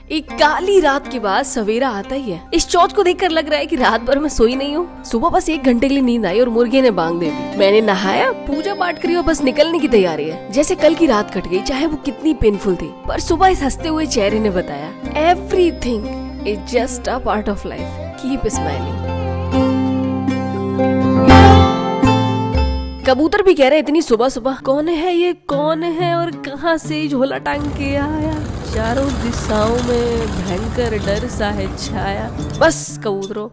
एक काली रात के बाद सवेरा आता ही है। इस चौथ को देखकर लग रहा है कि रात भर मैं सोई नहीं हूँ। सुबह बस 1 घंटे के लिए नींद आई और मुर्गे ने बांग दे दी। मैंने नहाया, पूजा पाठ करी और बस निकलने की तैयारी है। जैसे कल की रात कट गई, चाहे वो कितनी पेनफुल थी। पर सुबह इस हंसते हुए चेहरे ने बताया, everything is just a part of life, keep smiling. कबूतर भी कह रहे इतनी सुबह सुबह, कौन है ये, कौन है और कहां से झोला टांग के आया। चारों दिशाओं में भयंकर डर सा है छाया। बस कबूतरों,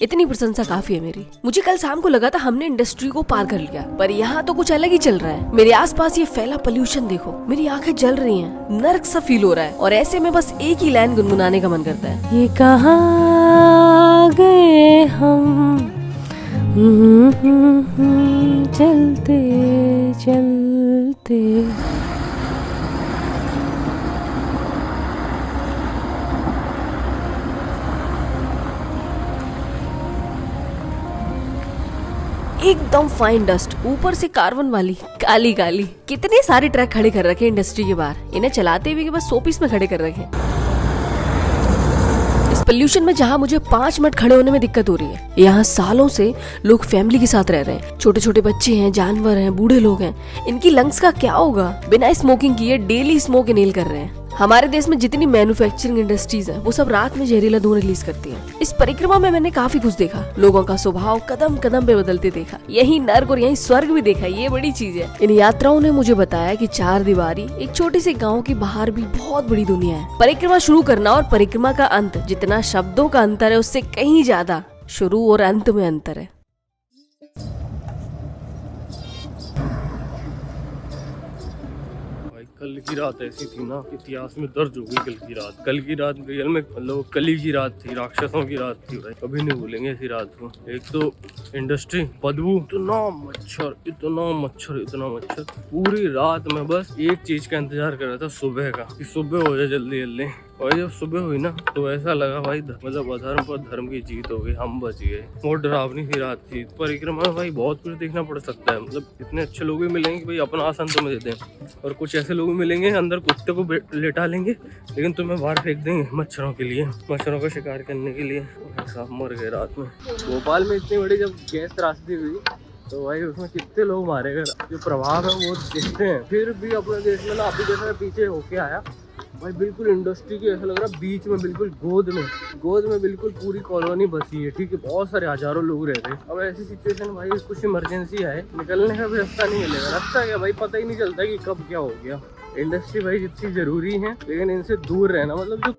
इतनी प्रशंसा काफी है मेरी। मुझे कल शाम को लगा था हमने इंडस्ट्री को पार कर लिया, पर यहाँ तो कुछ अलग ही चल रहा है। मेरे आसपास ये फैला पोल्यूशन देखो, मेरी आंखें जल रही हैं, नर्क सा फील हो रहा है। और ऐसे में बस एक ही लाइन गुनगुनाने का मन करता है, ये कहाँ गए हम, चलते चलते। एकदम फाइन डस्ट, ऊपर से कार्बन वाली काली काली। कितने सारे ट्रक खड़े कर रखे इंडस्ट्री के बाहर, इन्हें चलाते हुए बस 100 पीस में खड़े कर रखे। इस पोल्यूशन में जहाँ मुझे 5 मिनट खड़े होने में दिक्कत हो रही है, यहाँ सालों से लोग फैमिली के साथ रह रहे हैं। छोटे छोटे बच्चे हैं, जानवर हैं, बूढ़े लोग हैं। इनकी लंग्स का क्या होगा। बिना स्मोकिंग किए डेली स्मोक इनहेल कर रहे हैं। हमारे देश में जितनी मैन्युफैक्चरिंग इंडस्ट्रीज हैं, वो सब रात में जहरीला धुआं रिलीज करती हैं। इस परिक्रमा में मैंने काफी कुछ देखा। लोगों का स्वभाव कदम कदम पे बदलते देखा। यही नर्क और यही स्वर्ग भी देखा। ये बड़ी चीज है। इन यात्राओं ने मुझे बताया कि 4 दीवारी एक छोटे से गाँव के बाहर भी बहुत बड़ी दुनिया है। परिक्रमा शुरू करना और परिक्रमा का अंत, जितना शब्दों का अंतर है उससे कहीं ज्यादा शुरू और अंत में अंतर है। कल की रात ऐसी थी ना, इतिहास में दर्ज हो गई। कल की रात रियल में मतलब कली की रात थी, राक्षसों की रात थी भाई। कभी नहीं भूलेंगे ऐसी रात को। एक तो इंडस्ट्री, बदबू, इतना मच्छर इतना मच्छर इतना मच्छर। पूरी रात में बस एक चीज का इंतजार कर रहा था, सुबह का, कि सुबह हो जाए जल्दी जल्दी। और जब सुबह हुई ना तो ऐसा लगा भाई मतलब अधर्म पर धर्म की जीत हो गई, हम बच गए। बहुत डरावनी सी रात थी। परिक्रमा में भाई बहुत कुछ देखना पड़ सकता है। मतलब इतने अच्छे लोग भी मिलेंगे कि भाई अपना आसन तुम्हें दे दें, और कुछ ऐसे लोग भी मिलेंगे अंदर कुत्ते को लेटा लेंगे लेकिन तुम्हें बाहर फेंक देंगे मच्छरों के लिए, मच्छरों का शिकार करने के लिए। सब मर गए रात में। भोपाल में इतनी बड़ी जब गैस त्रासदी हुई तो भाई उसमें कितने लोग मारे गए। जो प्रभाव है वो दिखते हैं। फिर भी अपने देश में ना, अभी जैसे पीछे होके आया भाई, बिल्कुल इंडस्ट्री की ऐसा लग रहा है बीच में, बिल्कुल गोद में बिल्कुल पूरी कॉलोनी बसी है। ठीक है, बहुत सारे हजारों लोग रहते हैं। अब ऐसी सिचुएशन भाई, कुछ इमरजेंसी है, निकलने का भी रास्ता नहीं मिलेगा। रास्ता क्या भाई, पता ही नहीं चलता कि कब क्या हो गया। इंडस्ट्री भाई जितनी जरूरी है, लेकिन इनसे दूर रहना, मतलब जो